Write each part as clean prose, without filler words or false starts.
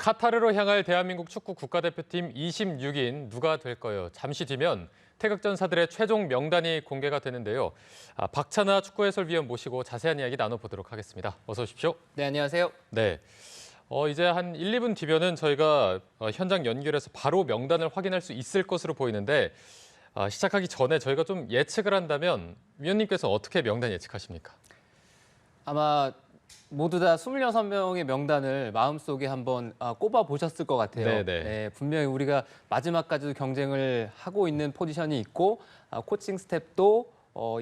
카타르로 향할 대한민국 축구 국가대표팀 26인 누가 될까요? 잠시 뒤면 태극전사들의 최종 명단이 공개가 되는데요. 박찬하 축구해설위원 모시고 자세한 이야기 나눠보도록 하겠습니다. 어서 오십시오. 네, 안녕하세요. 네. 이제 한 1, 2분 뒤면은 저희가 현장 연결해서 바로 명단을 확인할 수 있을 것으로 보이는데 시작하기 전에 저희가 좀 예측을 한다면 위원님께서 어떻게 명단 예측하십니까? 아마 모두 다 26명의 명단을 마음속에 한번 꼽아 보셨을 것 같아요. 네네. 네, 분명히 우리가 마지막까지도 경쟁을 하고 있는 포지션이 있고 코칭 스텝도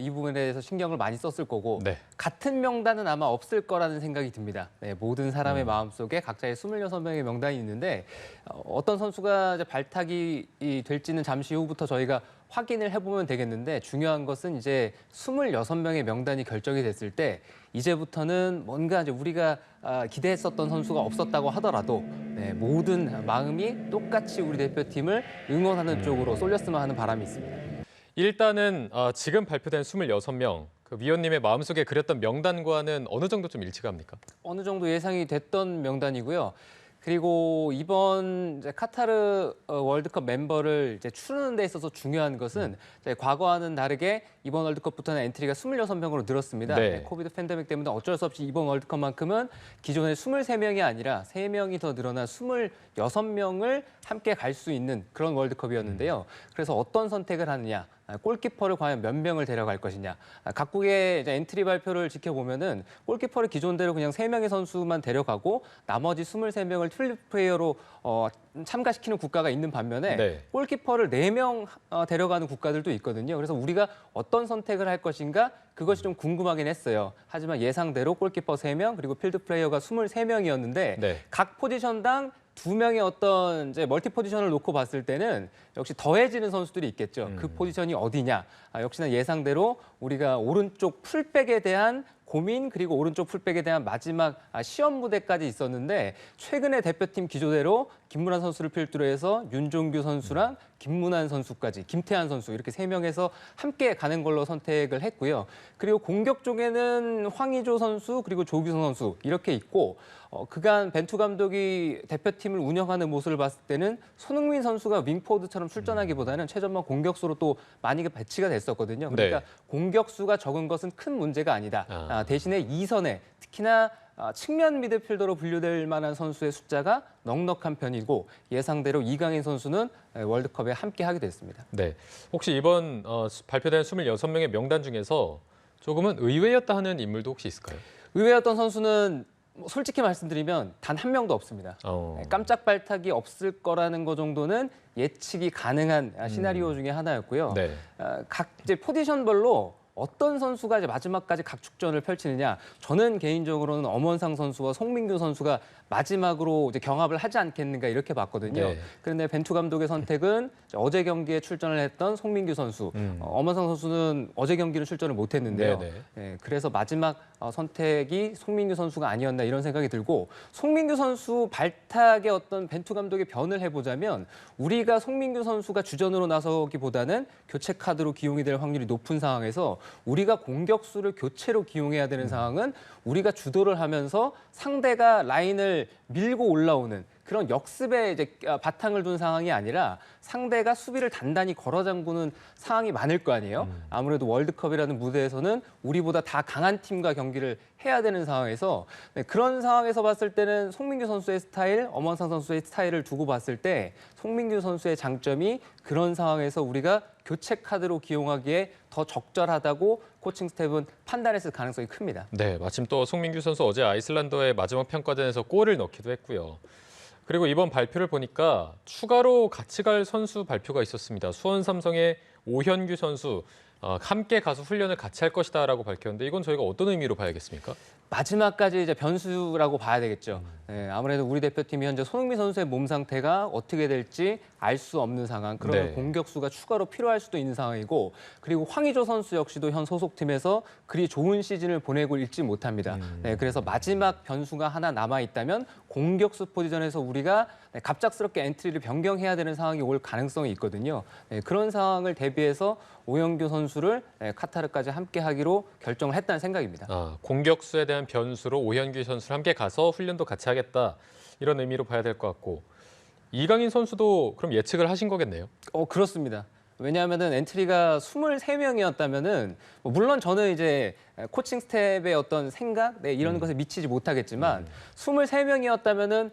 이 부분에 대해서 신경을 많이 썼을 거고 네. 같은 명단은 아마 없을 거라는 생각이 듭니다. 네, 모든 사람의 마음속에 각자의 26명의 명단이 있는데 어떤 선수가 이제 발탁이 될지는 잠시 후부터 저희가 확인을 해보면 되겠는데 중요한 것은 이제 26명의 명단이 결정이 됐을 때 이제부터는 뭔가 이제 우리가 기대했었던 선수가 없었다고 하더라도 네, 모든 마음이 똑같이 우리 대표팀을 응원하는 쪽으로 쏠렸으면 하는 바람이 있습니다. 일단은 지금 발표된 26명, 그 위원님의 마음속에 그렸던 명단과는 어느 정도 좀 일치합니까? 어느 정도 예상이 됐던 명단이고요. 그리고 이번 이제 카타르 월드컵 멤버를 이제 추르는 데 있어서 중요한 것은 이제 과거와는 다르게 이번 월드컵부터는 엔트리가 26명으로 늘었습니다. 네. 코비드 팬데믹 때문에 어쩔 수 없이 이번 월드컵만큼은 기존의 23명이 아니라 3명이 더 늘어나 26명을 함께 갈 수 있는 그런 월드컵이었는데요. 그래서 어떤 선택을 하느냐. 골키퍼를 과연 몇 명을 데려갈 것이냐. 각국의 이제 엔트리 발표를 지켜보면은 골키퍼를 기존대로 그냥 3명의 선수만 데려가고 나머지 23명을 튤립 플레이어로 참가시키는 국가가 있는 반면에 네. 골키퍼를 4명 데려가는 국가들도 있거든요. 그래서 우리가 어떤 선택을 할 것인가 그것이 좀 궁금하긴 했어요. 하지만 예상대로 골키퍼 3명 그리고 필드 플레이어가 23명이었는데 네. 각 포지션당 2명의 어떤 이제 멀티 포지션을 놓고 봤을 때는 역시 더해지는 선수들이 있겠죠. 그 포지션이 어디냐? 역시나 예상대로 우리가 오른쪽 풀백에 대한 고민 그리고 오른쪽 풀백에 대한 마지막 시험 무대까지 있었는데 최근에 대표팀 기조대로 김문환 선수를 필두로 해서 윤종규 선수랑 김문환 선수까지 김태환 선수 이렇게 3명에서 함께 가는 걸로 선택을 했고요. 그리고 공격 쪽에는 황의조 선수 그리고 조규성 선수 이렇게 있고 그간 벤투 감독이 대표팀을 운영하는 모습을 봤을 때는 손흥민 선수가 윙포드처럼 출전하기보다는 최전방 공격수로 또 많이 배치가 됐었거든요. 그러니까 네. 공격수가 적은 것은 큰 문제가 아니다. 대신에 2선에 특히나 측면 미드필더로 분류될 만한 선수의 숫자가 넉넉한 편이고 예상대로 이강인 선수는 월드컵에 함께 하게 됐습니다. 네. 혹시 이번 발표된 26명의 명단 중에서 조금은 의외였다 하는 인물도 혹시 있을까요? 의외였던 선수는 솔직히 말씀드리면 단 한 명도 없습니다. 깜짝 발탁이 없을 거라는 거 정도는 예측이 가능한 시나리오 중에 하나였고요. 네. 각 이제 포지션별로 어떤 선수가 이제 마지막까지 각축전을 펼치느냐. 저는 개인적으로는 엄원상 선수와 송민규 선수가 마지막으로 이제 경합을 하지 않겠는가 이렇게 봤거든요. 네. 그런데 벤투 감독의 선택은 어제 경기에 출전을 했던 송민규 선수, 엄원상 선수는 어제 경기는 출전을 못했는데요. 네, 네, 그래서 마지막 선택이 송민규 선수가 아니었나 이런 생각이 들고 송민규 선수 발탁의 어떤 벤투 감독의 변을 해보자면 우리가 송민규 선수가 주전으로 나서기보다는 교체 카드로 기용이 될 확률이 높은 상황에서 우리가 공격수를 교체로 기용해야 되는 상황은 우리가 주도를 하면서 상대가 라인을 밀고 올라오는 그런 역습에 이제 바탕을 둔 상황이 아니라 상대가 수비를 단단히 걸어 잠그는 상황이 많을 거 아니에요. 아무래도 월드컵이라는 무대에서는 우리보다 다 강한 팀과 경기를 해야 되는 상황에서 그런 상황에서 봤을 때는 송민규 선수의 스타일, 엄원상 선수의 스타일을 두고 봤을 때 송민규 선수의 장점이 그런 상황에서 우리가 교체 카드로 기용하기에 더 적절하다고 코칭 스텝은 판단했을 가능성이 큽니다. 네, 마침 또 송민규 선수 어제 아이슬란드의 마지막 평가전에서 골을 넣기도 했고요. 그리고 이번 발표를 보니까 추가로 같이 갈 선수 발표가 있었습니다. 수원 삼성의 오현규 선수 함께 가서 훈련을 같이 할 것이다라고 밝혔는데 이건 저희가 어떤 의미로 봐야겠습니까? 마지막까지 이제 변수라고 봐야 되겠죠. 네, 아무래도 우리 대표팀이 현재 손흥민 선수의 몸 상태가 어떻게 될지 알 수 없는 상황. 그러면 네. 공격수가 추가로 필요할 수도 있는 상황이고 그리고 황의조 선수 역시도 현 소속팀에서 그리 좋은 시즌을 보내고 있지 못합니다. 네, 그래서 마지막 변수가 하나 남아 있다면 공격수 포지션에서 우리가 갑작스럽게 엔트리를 변경해야 되는 상황이 올 가능성이 있거든요. 네, 그런 상황을 대비해서 오영규 선수를 카타르까지 함께 하기로 결정을 했다는 생각입니다. 공격수에 대한 변수로 오현규 선수를 함께 가서 훈련도 같이 하겠다. 이런 의미로 봐야 될 것 같고 이강인 선수도 그럼 예측을 하신 거겠네요. 그렇습니다. 왜냐하면은 엔트리가 23명이었다면은 물론 저는 이제 코칭 스텝의 어떤 생각 이런 것에 미치지 못하겠지만 23명이었다면은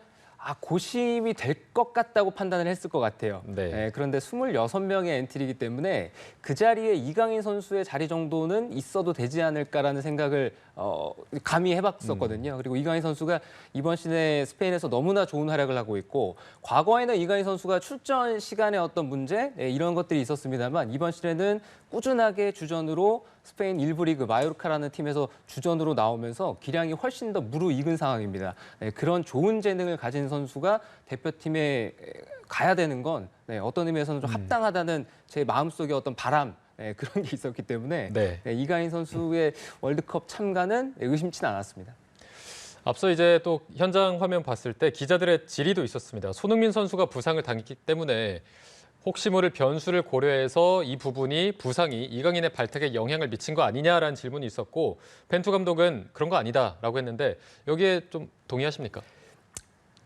고심이 될 것 같다고 판단을 했을 것 같아요. 네. 그런데 26명의 엔트리이기 때문에 그 자리에 이강인 선수의 자리 정도는 있어도 되지 않을까라는 생각을 감히 해봤었거든요. 그리고 이강인 선수가 이번 시즌에 스페인에서 너무나 좋은 활약을 하고 있고 과거에는 이강인 선수가 출전 시간의 어떤 문제 이런 것들이 있었습니다만 이번 시즌에는 꾸준하게 주전으로 스페인 1부 리그 마요르카라는 팀에서 주전으로 나오면서 기량이 훨씬 더 무르익은 상황입니다. 그런 좋은 재능을 가진 선수가 대표팀에 가야 되는 건 어떤 의미에서는 좀 합당하다는 제 마음속의 어떤 바람 그런 게 있었기 때문에 네. 이강인 선수의 월드컵 참가는 의심치는 않았습니다. 앞서 이제 또 현장 화면 봤을 때 기자들의 질의도 있었습니다. 손흥민 선수가 부상을 당했기 때문에 혹시 모를 변수를 고려해서 이 부분이 부상이 이강인의 발탁에 영향을 미친 거 아니냐라는 질문이 있었고 벤투 감독은 그런 거 아니다라고 했는데 여기에 좀 동의하십니까?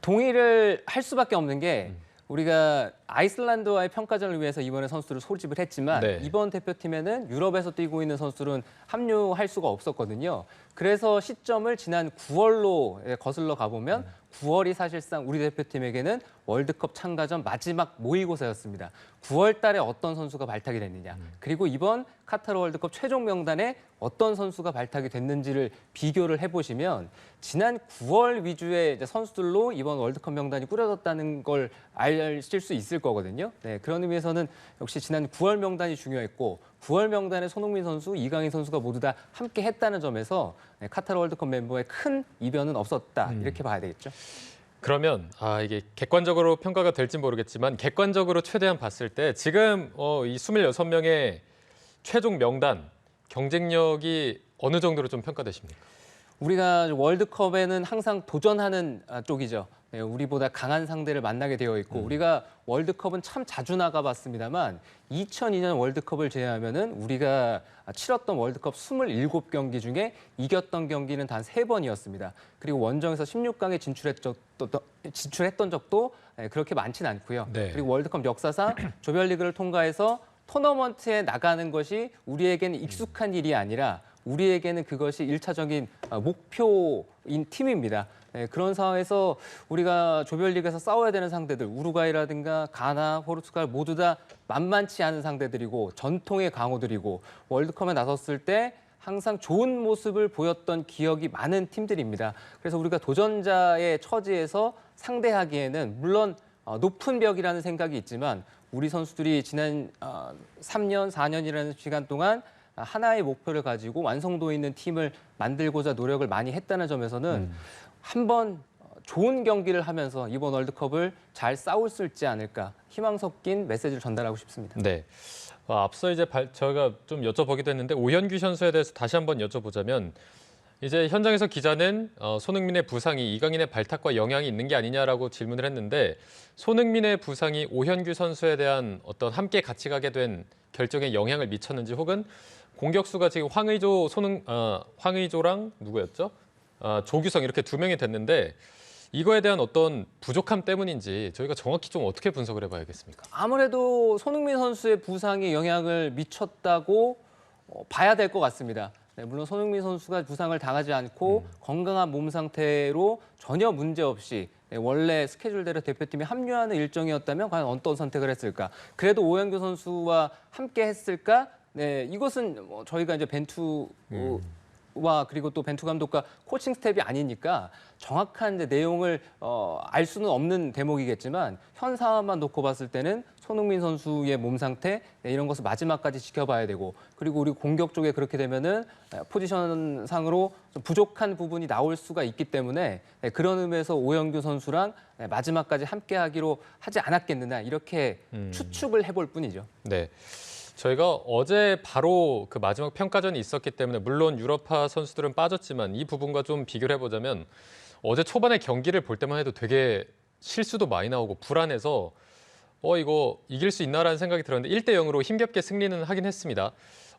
동의를 할 수밖에 없는 게 우리가 아이슬란드와의 평가전을 위해서 이번에 선수들을 소집을 했지만 네. 이번 대표팀에는 유럽에서 뛰고 있는 선수들은 합류할 수가 없었거든요. 그래서 시점을 지난 9월로 거슬러 가보면 9월이 사실상 우리 대표팀에게는 월드컵 참가전 마지막 모의고사였습니다. 9월 달에 어떤 선수가 발탁이 됐느냐. 그리고 이번 카타르 월드컵 최종 명단에 어떤 선수가 발탁이 됐는지를 비교를 해보시면 지난 9월 위주의 이제 선수들로 이번 월드컵 명단이 꾸려졌다는 걸 아실 수 있을 거거든요. 그런 의미에서는 역시 지난 9월 명단이 중요했고 9월 명단에 손흥민 선수, 이강인 선수가 모두 다 함께 했다는 점에서 카타르 월드컵 멤버에 큰 이변은 없었다. 이렇게 봐야 되겠죠. 그러면 이게 객관적으로 평가가 될지 모르겠지만 객관적으로 최대한 봤을 때 지금 이 26명의 최종 명단 경쟁력이 어느 정도로 좀 평가되십니까? 우리가 월드컵에는 항상 도전하는 쪽이죠. 우리보다 강한 상대를 만나게 되어 있고 우리가 월드컵은 참 자주 나가봤습니다만 2002년 월드컵을 제외하면은 우리가 치렀던 월드컵 27경기 중에 이겼던 경기는 단 3번이었습니다. 그리고 원정에서 16강에 진출했던 적도 그렇게 많지는 않고요. 네. 그리고 월드컵 역사상 조별리그를 통과해서 토너먼트에 나가는 것이 우리에게는 익숙한 일이 아니라 우리에게는 그것이 1차적인 목표인 팀입니다. 그런 상황에서 우리가 조별리그에서 싸워야 되는 상대들, 우루과이라든가 가나, 포르투갈 모두 다 만만치 않은 상대들이고 전통의 강호들이고 월드컵에 나섰을 때 항상 좋은 모습을 보였던 기억이 많은 팀들입니다. 그래서 우리가 도전자의 처지에서 상대하기에는 물론 높은 벽이라는 생각이 있지만 우리 선수들이 지난 3년, 4년이라는 시간 동안 하나의 목표를 가지고 완성도 있는 팀을 만들고자 노력을 많이 했다는 점에서는 한번 좋은 경기를 하면서 이번 월드컵을 잘 싸울 수 있지 않을까 희망 섞인 메시지를 전달하고 싶습니다. 네. 앞서 이제 저희가 좀 여쭤보기도 했는데 오현규 선수에 대해서 다시 한번 여쭤보자면 이제 현장에서 기자는 손흥민의 부상이 이강인의 발탁과 영향이 있는 게 아니냐라고 질문을 했는데 손흥민의 부상이 오현규 선수에 대한 어떤 함께 같이 가게 된 결정에 영향을 미쳤는지 혹은 공격수가 지금 황의조랑 누구였죠? 조규성 이렇게 2명이 됐는데 이거에 대한 어떤 부족함 때문인지 저희가 정확히 좀 어떻게 분석을 해봐야겠습니까? 아무래도 손흥민 선수의 부상이 영향을 미쳤다고 봐야 될 것 같습니다. 물론 손흥민 선수가 부상을 당하지 않고 건강한 몸 상태로 전혀 문제 없이 원래 스케줄대로 대표팀에 합류하는 일정이었다면 과연 어떤 선택을 했을까? 그래도 오현규 선수와 함께 했을까? 이것은 저희가 이제 벤투와 그리고 또 벤투 감독과 코칭 스텝이 아니니까 정확한 이제 내용을 알 수는 없는 대목이겠지만 현 상황만 놓고 봤을 때는 손흥민 선수의 몸 상태 이런 것을 마지막까지 지켜봐야 되고 그리고 우리 공격 쪽에 그렇게 되면은 포지션상으로 좀 부족한 부분이 나올 수가 있기 때문에 그런 의미에서 오영규 선수랑 마지막까지 함께하기로 하지 않았겠느냐 이렇게 추측을 해볼 뿐이죠. 네. 저희가 어제 바로 그 마지막 평가전이 있었기 때문에 물론 유럽파 선수들은 빠졌지만 이 부분과 좀 비교를 해보자면 어제 초반에 경기를 볼 때만 해도 되게 실수도 많이 나오고 불안해서 이거 이길 수 있나라는 생각이 들었는데 1대 0으로 힘겹게 승리는 하긴 했습니다.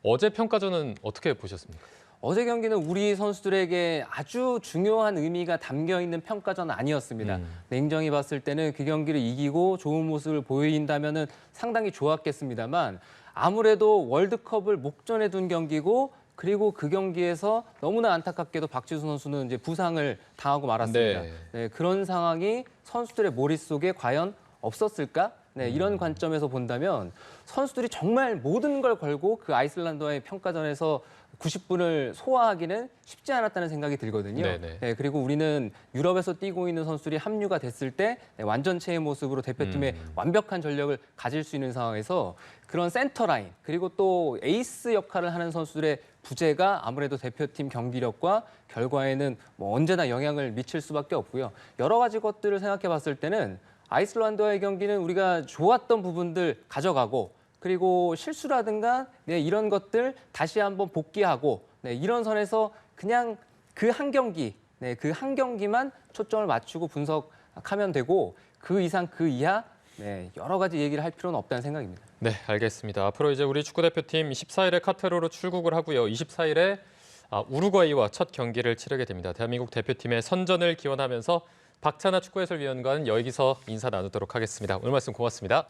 어제 평가전은 어떻게 보셨습니까? 어제 경기는 우리 선수들에게 아주 중요한 의미가 담겨 있는 평가전은 아니었습니다. 냉정히 봤을 때는 그 경기를 이기고 좋은 모습을 보인다면은 상당히 좋았겠습니다만 아무래도 월드컵을 목전에 둔 경기고 그리고 그 경기에서 너무나 안타깝게도 박지수 선수는 이제 부상을 당하고 말았습니다. 네. 네, 그런 상황이 선수들의 머릿속에 과연 없었을까? 네, 이런 관점에서 본다면 선수들이 정말 모든 걸 걸고 그 아이슬란드와의 평가전에서 90분을 소화하기는 쉽지 않았다는 생각이 들거든요. 네네. 네, 그리고 우리는 유럽에서 뛰고 있는 선수들이 합류가 됐을 때 완전체의 모습으로 대표팀의 완벽한 전력을 가질 수 있는 상황에서 그런 센터라인 그리고 또 에이스 역할을 하는 선수들의 부재가 아무래도 대표팀 경기력과 결과에는 뭐 언제나 영향을 미칠 수밖에 없고요. 여러 가지 것들을 생각해 봤을 때는 아이슬란드와의 경기는 우리가 좋았던 부분들 가져가고 그리고 실수라든가 네, 이런 것들 다시 한번 복귀하고 네, 이런 선에서 그냥 그 한 경기, 네, 그 한 경기만 초점을 맞추고 분석하면 되고 그 이상 그 이하 네, 여러 가지 얘기를 할 필요는 없다는 생각입니다. 네, 알겠습니다. 앞으로 이제 우리 축구대표팀 14일에 카타르로 출국을 하고요. 24일에 우루과이와 첫 경기를 치르게 됩니다. 대한민국 대표팀의 선전을 기원하면서 박찬하 축구해설위원과는 여기서 인사 나누도록 하겠습니다. 오늘 말씀 고맙습니다.